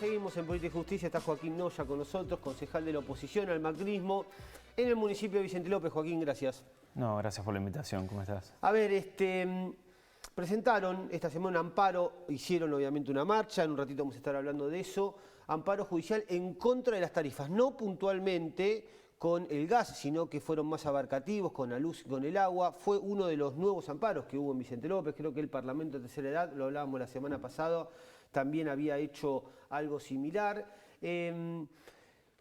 seguimos en Política y Justicia. Está Joaquín Noya con nosotros, concejal de la oposición al macrismo en el municipio de Vicente López. Joaquín, gracias. No, gracias por la invitación. ¿Cómo estás? A ver, presentaron esta semana un amparo, hicieron obviamente una marcha, en un ratito vamos a estar hablando de eso, amparo judicial en contra de las tarifas, no puntualmente con el gas, sino que fueron más abarcativos con la luz y con el agua. Fue uno de los nuevos amparos que hubo en Vicente López. Creo que el Parlamento de Tercera Edad, lo hablábamos la semana pasada, también había hecho algo similar. ¿Qué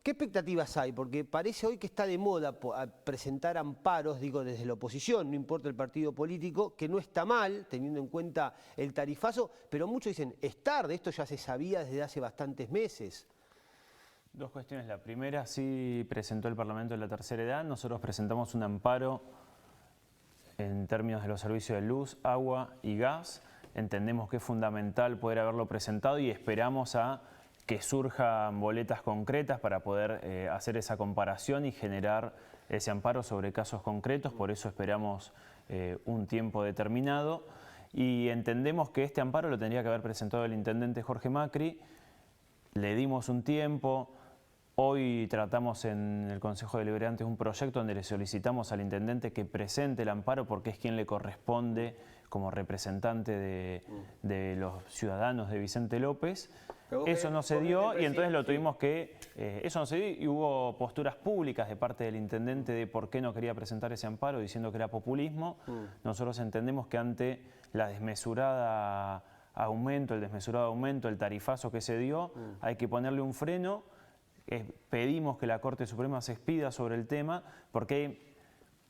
expectativas hay? Porque parece hoy que está de moda presentar amparos, digo, desde la oposición, no importa el partido político, que no está mal, teniendo en cuenta el tarifazo, pero muchos dicen, es tarde, esto ya se sabía desde hace bastantes meses. Dos cuestiones. La primera, sí presentó el Parlamento de la Tercera Edad. Nosotros presentamos un amparo en términos de los servicios de luz, agua y gas. Entendemos que es fundamental poder haberlo presentado y esperamos a que surjan boletas concretas para poder hacer esa comparación y generar ese amparo sobre casos concretos. Por eso esperamos un tiempo determinado. Y entendemos que este amparo lo tendría que haber presentado el intendente Jorge Macri. Le dimos un tiempo. Hoy tratamos en el Consejo Deliberante un proyecto donde le solicitamos al intendente que presente el amparo porque es quien le corresponde como representante de los ciudadanos de Vicente López. Eso no se dio y entonces lo tuvimos que... eso no se dio y hubo posturas públicas de parte del intendente de por qué no quería presentar ese amparo diciendo que era populismo. Nosotros entendemos que ante la desmesurado aumento, el tarifazo que se dio, hay que ponerle un freno. Pedimos que la Corte Suprema se expida sobre el tema porque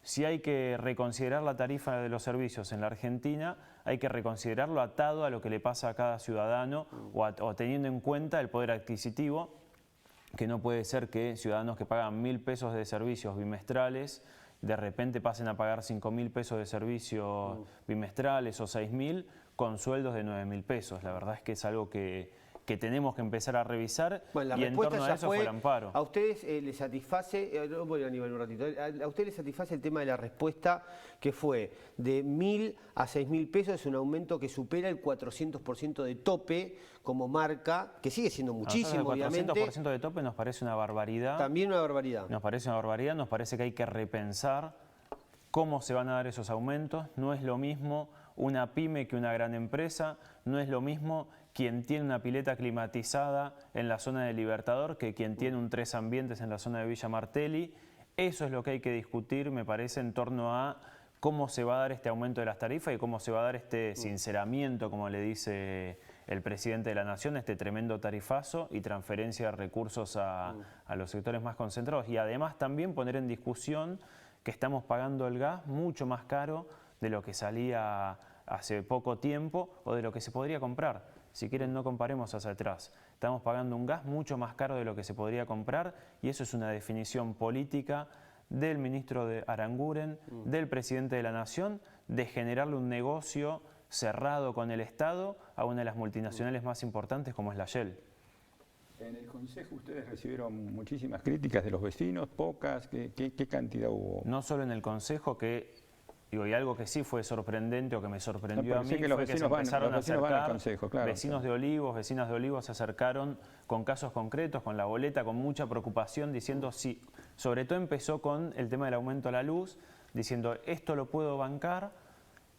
si hay que reconsiderar la tarifa de los servicios en la Argentina, hay que reconsiderarlo atado a lo que le pasa a cada ciudadano o teniendo en cuenta el poder adquisitivo, que no puede ser que ciudadanos que pagan 1.000 pesos de servicios bimestrales de repente pasen a pagar 5.000 pesos de servicios bimestrales o 6.000 con sueldos de 9.000 pesos. La verdad es que es algo que tenemos que empezar a revisar, bueno, y en torno a eso fue el amparo. ¿A ustedes les satisface, voy a nivel un ratito, a ustedes les satisface el tema de la respuesta que fue de 1.000 a 6.000 pesos, es un aumento que supera el 400% de tope como marca, que sigue siendo muchísimo, obviamente? El 400% de tope nos parece una barbaridad. También una barbaridad. Nos parece una barbaridad, nos parece que hay que repensar cómo se van a dar esos aumentos. No es lo mismo una pyme que una gran empresa, no es lo mismo quien tiene una pileta climatizada en la zona de Libertador que quien tiene un 3 ambientes en la zona de Villa Martelli. Eso es lo que hay que discutir, me parece, en torno a cómo se va a dar este aumento de las tarifas y cómo se va a dar este sinceramiento, como le dice el presidente de la Nación, este tremendo tarifazo y transferencia de recursos a los sectores más concentrados. Y además también poner en discusión que estamos pagando el gas mucho más caro de lo que salía hace poco tiempo o de lo que se podría comprar. Si quieren, no comparemos hacia atrás. Estamos pagando un gas mucho más caro de lo que se podría comprar y eso es una definición política del ministro de Aranguren, del presidente de la Nación, de generarle un negocio cerrado con el Estado a una de las multinacionales más importantes como es la Shell. En el Consejo ustedes recibieron muchísimas críticas de los vecinos, pocas, ¿qué cantidad hubo? No solo en el Consejo, y algo que sí fue sorprendente o que me sorprendió a mí que los fue que se vecinos empezaron a acercar, al Consejo, claro, vecinos de Olivos, vecinas de Olivos se acercaron con casos concretos, con la boleta, con mucha preocupación, diciendo sí, sobre todo empezó con el tema del aumento a la luz, diciendo esto lo puedo bancar,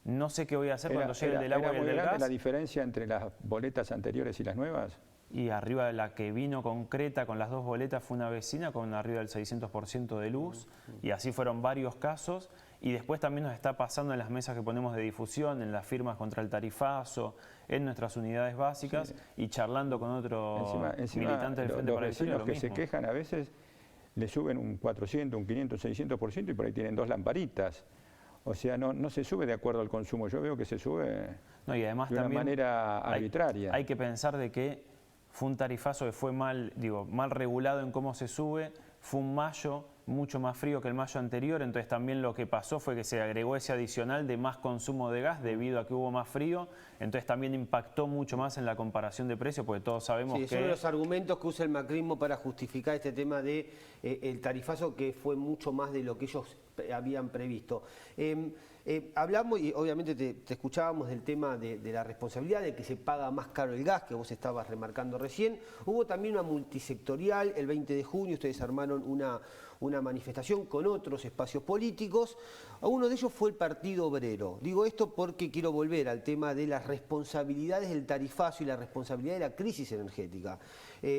no sé qué voy a hacer cuando llegue el del agua y el del gas. ¿La diferencia entre las boletas anteriores y las nuevas? Y arriba de la que vino concreta con las dos boletas fue una vecina con arriba del 600% de luz y así fueron varios casos y después también nos está pasando en las mesas que ponemos de difusión, en las firmas contra el tarifazo, en nuestras unidades básicas y charlando con otros militantes del Frente para la Victoria. Los vecinos que se quejan a veces le suben un 400, un 500, 600% y por ahí tienen 2 lamparitas. O sea, no se sube de acuerdo al consumo. Yo veo que se sube y además de una también manera arbitraria. Hay que pensar de que fue un tarifazo que fue mal regulado en cómo se sube, fue un mayo mucho más frío que el mayo anterior, entonces también lo que pasó fue que se agregó ese adicional de más consumo de gas debido a que hubo más frío, entonces también impactó mucho más en la comparación de precios, porque todos sabemos que... Sí, son los argumentos que usa el macrismo para justificar este tema de el tarifazo que fue mucho más de lo que ellos habían previsto. Hablamos y obviamente te escuchábamos del tema de la responsabilidad, de que se paga más caro el gas, que vos estabas remarcando recién. Hubo también una multisectorial, el 20 de junio ustedes armaron una manifestación con otros espacios políticos. Uno de ellos fue el Partido Obrero. Digo esto porque quiero volver al tema de las responsabilidades del tarifazo y la responsabilidad de la crisis energética.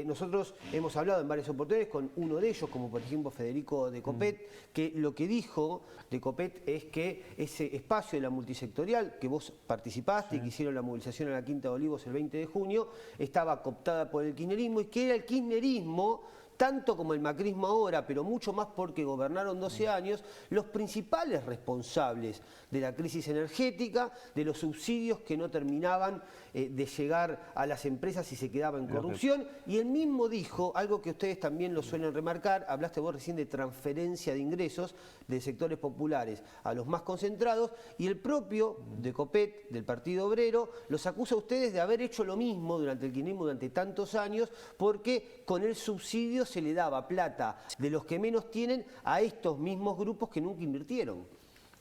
Nosotros hemos hablado en varias oportunidades con uno de ellos, como por ejemplo Federico de Copet, que lo que dijo de Copet es que ese espacio de la multisectorial, que vos participaste y que hicieron la movilización en la Quinta de Olivos el 20 de junio, estaba cooptada por el kirchnerismo y que era el kirchnerismo, tanto como el macrismo ahora, pero mucho más porque gobernaron 12 años, los principales responsables de la crisis energética, de los subsidios que no terminaban de llegar a las empresas y se quedaba en corrupción. Y él mismo dijo, algo que ustedes también lo suelen remarcar, hablaste vos recién de transferencia de ingresos de sectores populares a los más concentrados, y el propio de Copet, del Partido Obrero, los acusa a ustedes de haber hecho lo mismo durante el kirchnerismo durante tantos años, porque con el subsidio se le daba plata de los que menos tienen a estos mismos grupos que nunca invirtieron.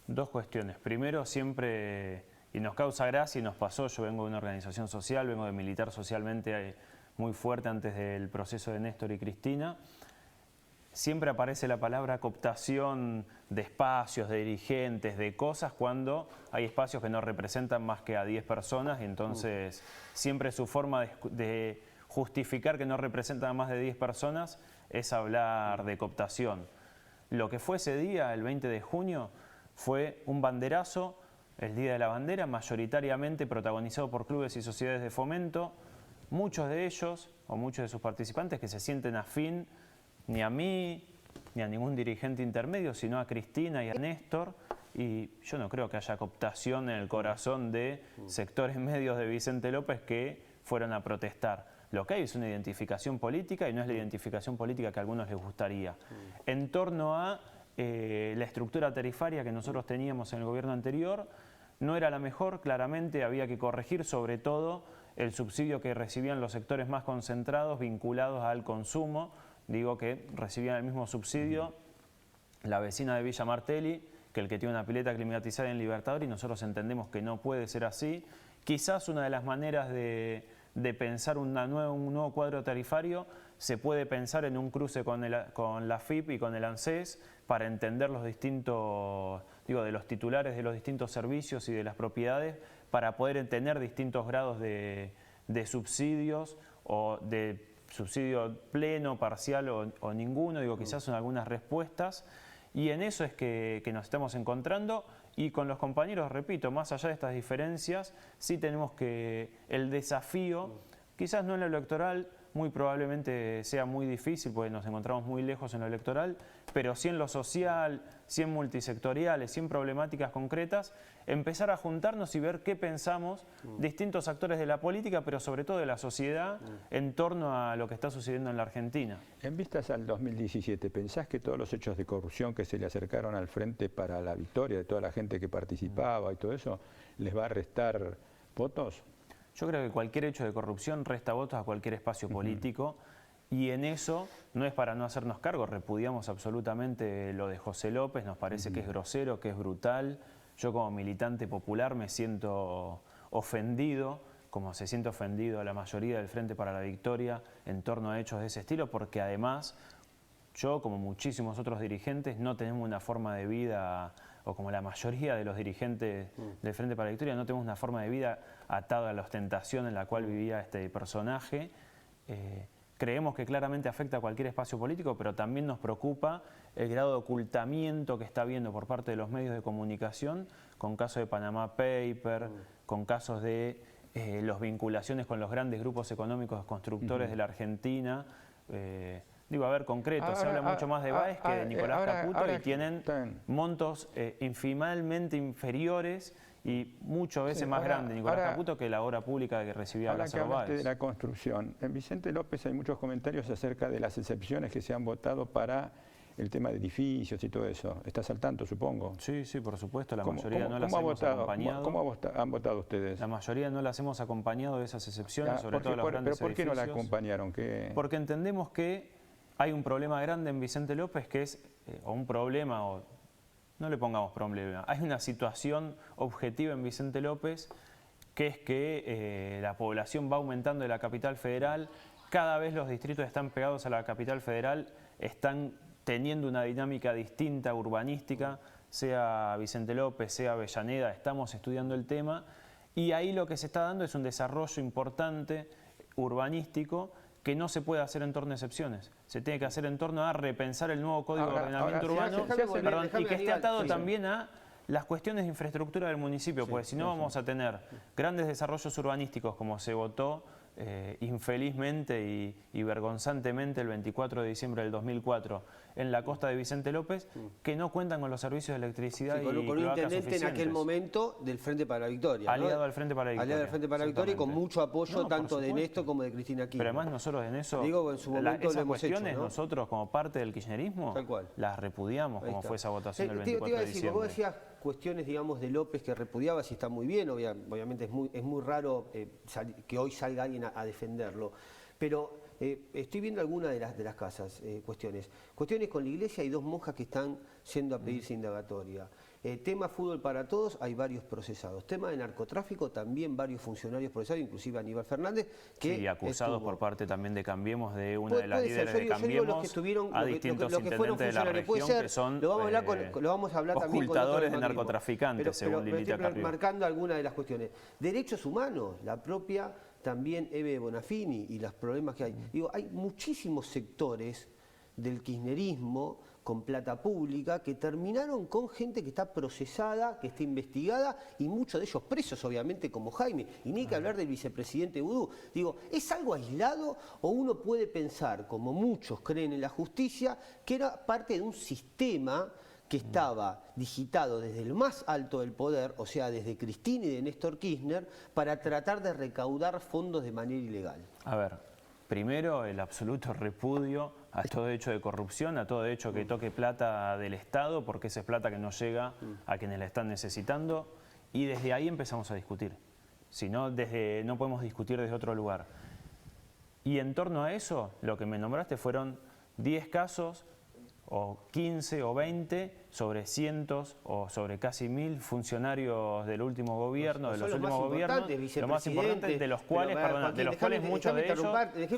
Dos cuestiones. Primero, siempre, y nos causa gracia y nos pasó, yo vengo de una organización social, vengo de militar socialmente muy fuerte antes del proceso de Néstor y Cristina. Siempre aparece la palabra cooptación de espacios, de dirigentes, de cosas, cuando hay espacios que no representan más que a 10 personas, y entonces siempre su forma de justificar que no representan a más de 10 personas es hablar de cooptación. Lo que fue ese día, el 20 de junio, fue un banderazo, el Día de la Bandera, mayoritariamente protagonizado por clubes y sociedades de fomento, muchos de ellos, o muchos de sus participantes, que se sienten afín ni a mí, ni a ningún dirigente intermedio, sino a Cristina y a Néstor, y yo no creo que haya cooptación en el corazón de sectores medios de Vicente López que fueron a protestar. Lo que hay es una identificación política, y no es la identificación política que a algunos les gustaría. En torno a la estructura tarifaria que nosotros teníamos en el gobierno anterior, no era la mejor, claramente había que corregir sobre todo el subsidio que recibían los sectores más concentrados vinculados al consumo. Digo que recibían el mismo subsidio la vecina de Villa Martelli que el que tiene una pileta climatizada en Libertador, y nosotros entendemos que no puede ser así. Quizás una de las maneras de pensar un nuevo cuadro tarifario se puede pensar en un cruce con la FIP y con el ANSES para entender los distintos, de los titulares de los distintos servicios y de las propiedades, para poder tener distintos grados de subsidios, o de subsidio pleno, parcial o ninguno. Quizás son algunas respuestas, y en eso es que nos estamos encontrando. Y con los compañeros, repito, más allá de estas diferencias, sí tenemos que el desafío, quizás no en lo electoral, muy probablemente sea muy difícil porque nos encontramos muy lejos en lo electoral, pero sí en lo social, sí en multisectoriales, sí en problemáticas concretas, empezar a juntarnos y ver qué pensamos distintos actores de la política, pero sobre todo de la sociedad, en torno a lo que está sucediendo en la Argentina. En vistas al 2017, ¿pensás que todos los hechos de corrupción que se le acercaron al frente para la victoria de toda la gente que participaba y todo eso, les va a restar votos? Yo creo que cualquier hecho de corrupción resta votos a cualquier espacio político, y en eso no es para no hacernos cargo. Repudiamos absolutamente lo de José López, nos parece que es grosero, que es brutal. Yo como militante popular me siento ofendido, como se siente ofendido la mayoría del Frente para la Victoria en torno a hechos de ese estilo, porque además yo, como muchísimos otros dirigentes, no tenemos una forma de vida, o como la mayoría de los dirigentes del Frente para la Victoria, no tenemos una forma de vida atada a la ostentación en la cual vivía este personaje. Creemos que claramente afecta a cualquier espacio político, pero también nos preocupa el grado de ocultamiento que está habiendo por parte de los medios de comunicación, con casos de Panama Paper, con casos de las vinculaciones con los grandes grupos económicos constructores de la Argentina. A ver, concreto, se habla mucho más de Báez que de Nicolás Caputo, y tienen montos infinitamente inferiores y muchas veces más grandes Nicolás Caputo que la obra pública que recibía Lázaro Báez. De la construcción, en Vicente López hay muchos comentarios acerca de las excepciones que se han votado para el tema de edificios y todo eso. ¿Estás al tanto, supongo? Sí, por supuesto, la mayoría no las hemos acompañado. ¿Cómo han votado ustedes? La mayoría no las hemos acompañado de esas excepciones, sobre todo los grandes edificios. ¿Pero por qué no la acompañaron? Porque entendemos que hay un problema grande en Vicente López, que es un problema, o No le pongamos problema. Hay una situación objetiva en Vicente López, que es que la población va aumentando de la capital federal, cada vez los distritos están pegados a la capital federal, están teniendo una dinámica distinta urbanística, sea Vicente López, sea Avellaneda, estamos estudiando el tema, y ahí lo que se está dando es un desarrollo importante urbanístico que no se puede hacer en torno a excepciones. Se tiene que hacer en torno a repensar el nuevo Código de Ordenamiento Urbano y que esté atado también a las cuestiones de infraestructura del municipio, porque si no vamos a tener grandes desarrollos urbanísticos como se votó infelizmente y vergonzantemente el 24 de diciembre del 2004 en la costa de Vicente López, que no cuentan con los servicios de electricidad y con un cloacas intendente en aquel momento del Frente para la Victoria, aliado al Frente para la Victoria. Aliado al Frente para la Victoria y con mucho apoyo tanto de Néstor como de Cristina Kirchner. Pero además nosotros en eso, digo, en su momento esas lo hemos cuestiones hecho, ¿no? Nosotros como parte del kirchnerismo las repudiamos, como fue esa votación del 24 de diciembre. Vos decías cuestiones, digamos, de López que repudiabas y está muy bien, obviamente es muy raro que hoy salga alguien a defenderlo, pero estoy viendo algunas de las casas, cuestiones con la iglesia, hay 2 monjas que están yendo a pedirse indagatoria. Tema fútbol para todos, hay varios procesados. Tema de narcotráfico, también varios funcionarios procesados, inclusive Aníbal Fernández, que y acusados por parte también de Cambiemos, de una de las líderes de yo digo los que Cambiemos, estuvieron, a distintos lo que fueron intendentes de la funcionarios, puede región ser, que son lo vamos a hablar también con ocultadores de otros narcotraficantes, según Lilita estoy Carrió. marcando algunas de las cuestiones. Derechos humanos, la propia también Eve Bonafini y los problemas que hay. Digo, hay muchísimos sectores del kirchnerismo con plata pública que terminaron con gente que está procesada, que está investigada y muchos de ellos presos, obviamente, como Jaime. Y ni hay que hablar del vicepresidente Vudú. Digo, ¿es algo aislado o uno puede pensar, como muchos creen en la justicia, que era parte de un sistema que estaba digitado desde el más alto del poder, o sea, desde Cristina y de Néstor Kirchner, para tratar de recaudar fondos de manera ilegal? A ver, primero el absoluto repudio a todo hecho de corrupción, a todo hecho que toque plata del Estado, porque esa es plata que no llega a quienes la están necesitando, y desde ahí empezamos a discutir. Si no, no podemos discutir desde otro lugar. Y en torno a eso, lo que me nombraste fueron 10 casos, o 15 o 20 sobre cientos o sobre casi 1000 funcionarios del último gobierno, de los últimos gobiernos, lo más importante, de los cuales, muchos de ellos,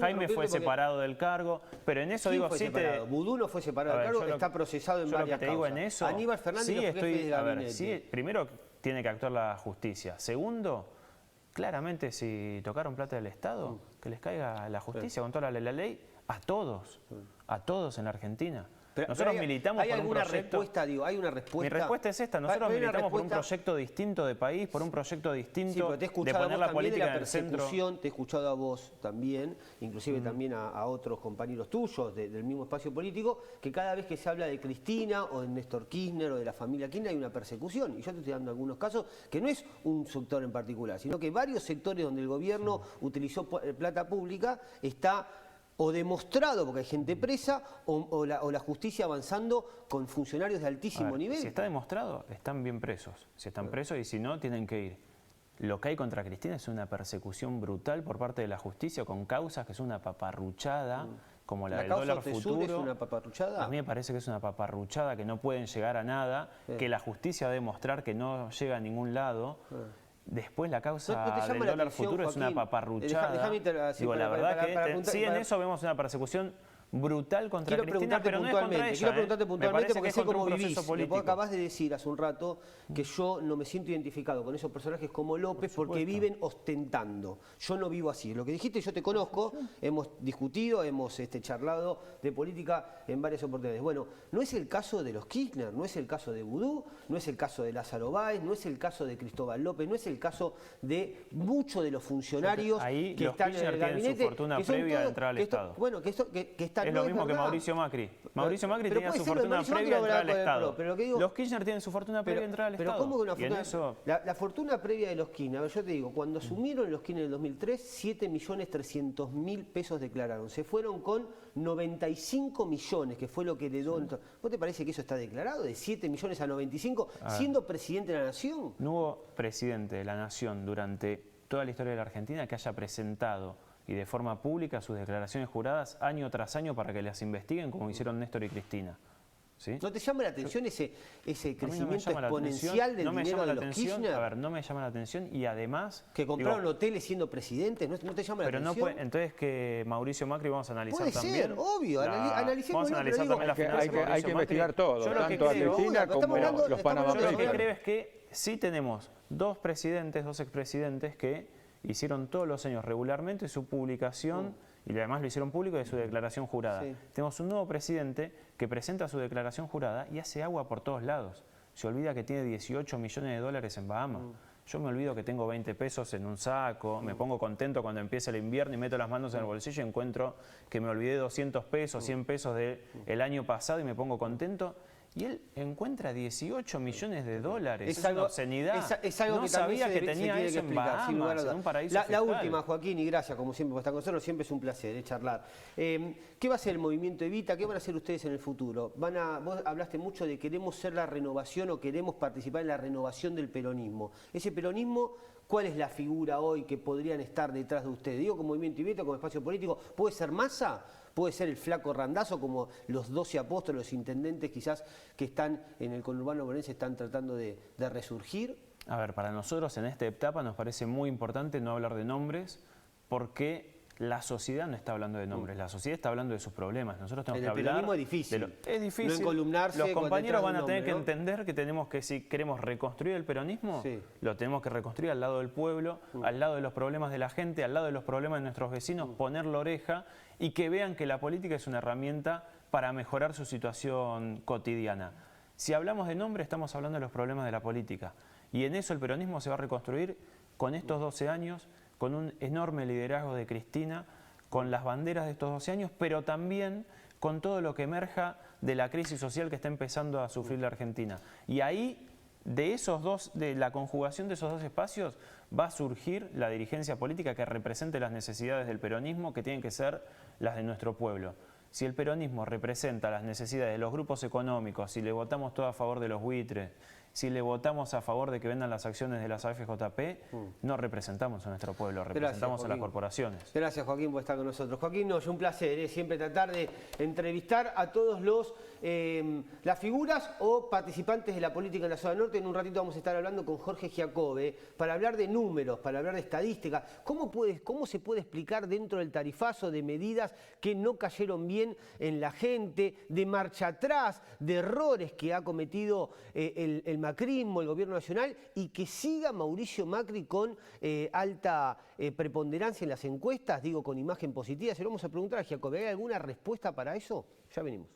Jaime fue separado del cargo, pero en eso digo, sí Vudú no fue separado del cargo, está procesado en varias causas. Digo en eso, Aníbal Fernández sí, no fue jefe de gabinete. Primero tiene que actuar la justicia. Segundo, claramente si tocaron plata del Estado, que les caiga la justicia con toda la ley a todos en la Argentina. Nosotros militamos por un proyecto. ¿Hay una respuesta? Mi respuesta es esta. Nosotros militamos por un proyecto distinto de país, por un proyecto distinto de poner la política en el centro. Te he escuchado a vos también, inclusive también a otros compañeros tuyos del mismo espacio político, que cada vez que se habla de Cristina o de Néstor Kirchner o de la familia Kirchner hay una persecución. Y yo te estoy dando algunos casos que no es un sector en particular, sino que varios sectores donde el gobierno utilizó plata pública está o demostrado, porque hay gente presa, o la justicia avanzando con funcionarios de altísimo nivel. Si está demostrado, están bien presos. Si están presos y si no, tienen que ir. Lo que hay contra Cristina es una persecución brutal por parte de la justicia con causas que son una paparruchada, como la del dólar futuro. ¿Es una paparruchada? A mí me parece que es una paparruchada, que no pueden llegar a nada, que la justicia va a demostrar que no llega a ningún lado. Después la causa del dólar futuro es una paparruchada. Digo, la verdad que sí, en eso vemos una persecución brutal contra Cristina, pero no es contra ella. Quiero preguntarte puntualmente porque sé cómo vivís. Político. Vos acabás de decir hace un rato que yo no me siento identificado con esos personajes como López porque viven ostentando. Yo no vivo así. Lo que dijiste, yo te conozco, hemos discutido, hemos charlado de política en varias oportunidades. Bueno, no es el caso de los Kirchner, no es el caso de Vudú, no es el caso de Lázaro Báez, no es el caso de Cristóbal López, no es el caso de muchos de los funcionarios que están en el gabinete. Tienen su fortuna previa de entrar al Estado. Bueno, que es lo mismo que Mauricio Macri. Mauricio Macri tenía su fortuna previa de entrar al Estado. Los Kirchner tienen su fortuna previa de entrar al Estado. Pero ¿cómo que una fortuna? La fortuna previa de los Kirchner, a ver, yo te digo, cuando asumieron los Kirchner en el 2003, 7.300.000 pesos declararon. Se fueron con 95 millones, que fue lo que heredó. ¿Vos te parece que eso está declarado? De 7 millones a 95, siendo presidente de la Nación. No hubo presidente de la Nación durante toda la historia de la Argentina que haya presentado y de forma pública sus declaraciones juradas año tras año para que las investiguen como hicieron Néstor y Cristina. ¿sí? ¿No te llama la atención ese A mí no me crecimiento llama la exponencial atención, del no me dinero llama de la los atención, Kirchner? a ver, no me llama la atención y además... Que compraron digo, hoteles siendo presidentes, ¿no te llama la pero no atención? puede, entonces que Mauricio Macri vamos a analizar Puede también. ser, obvio, analicémoslo, Vamos a analizar pero digo, también la finanza de hay que Mauricio investigar Macri. todo, Yo lo que tanto a creo- Cristina estamos como hablando- los estamos Panama hablando Yo lo que Papers. creo es que sí tenemos dos presidentes, dos expresidentes que hicieron todos los años regularmente su publicación y además lo hicieron público de su declaración jurada. Sí. Tenemos un nuevo presidente que presenta su declaración jurada y hace agua por todos lados. Se olvida que tiene 18 millones de dólares en Bahamas. Yo me olvido que tengo 20 pesos en un saco, me pongo contento cuando empieza el invierno y meto las manos en el bolsillo y encuentro que me olvidé 200 pesos, 100 pesos del año pasado y me pongo contento. Y él encuentra 18 millones de dólares. Es una obscenidad. Es algo no que sabía también que se tenía tiene que eso en explicar, sin lugar a Bahamas, dudas. en un paraíso La fiscal. última, Joaquín, y gracias como siempre por estar con nosotros, siempre es un placer charlar. ¿Qué va a hacer el movimiento Evita? ¿Qué van a hacer ustedes en el futuro? Vos hablaste mucho de queremos ser la renovación o queremos participar en la renovación del peronismo. Ese peronismo, ¿cuál es la figura hoy que podrían estar detrás de ustedes? Digo, como movimiento Evita, como espacio político, ¿puede ser Massa? ¿Puede ser el flaco Randazzo, como los 12 apóstoles, los intendentes quizás que están en el conurbano bonaerense están tratando de resurgir? A ver, para nosotros en esta etapa nos parece muy importante no hablar de nombres porque la sociedad no está hablando de nombres, la sociedad está hablando de sus problemas. Nosotros tenemos que El hablar... peronismo es difícil. Es difícil. No encolumnarse Los con compañeros detrás de van un a tener que nombre, ¿no? entender que tenemos que, si queremos reconstruir el peronismo, Sí. lo tenemos que reconstruir al lado del pueblo, al lado de los problemas de la gente, al lado de los problemas de nuestros vecinos, poner la oreja y que vean que la política es una herramienta para mejorar su situación cotidiana. Si hablamos de nombre, estamos hablando de los problemas de la política. Y en eso el peronismo se va a reconstruir con estos 12 años, con un enorme liderazgo de Cristina, con las banderas de estos 12 años, pero también con todo lo que emerja de la crisis social que está empezando a sufrir la Argentina. Y ahí, de la conjugación de esos dos espacios, va a surgir la dirigencia política que represente las necesidades del peronismo, que tienen que ser las de nuestro pueblo. Si el peronismo representa las necesidades de los grupos económicos, si le votamos todo a favor de los buitres, si le votamos a favor de que vendan las acciones de las AFJP, no representamos a nuestro pueblo, representamos a las corporaciones. Gracias, Joaquín, por estar con nosotros. Joaquín, no, es un placer siempre tratar de entrevistar a todos las figuras o participantes de la política en la zona norte. En un ratito vamos a estar hablando con Jorge Giacobbe para hablar de números, para hablar de estadísticas. ¿Cómo se puede explicar dentro del tarifazo de medidas que no cayeron bien en la gente, de marcha atrás, de errores que ha cometido el macrismo, el gobierno nacional, y que siga Mauricio Macri con alta preponderancia en las encuestas, digo con imagen positiva? Se lo vamos a preguntar a Giacobbe. ¿Hay alguna respuesta para eso? Ya venimos.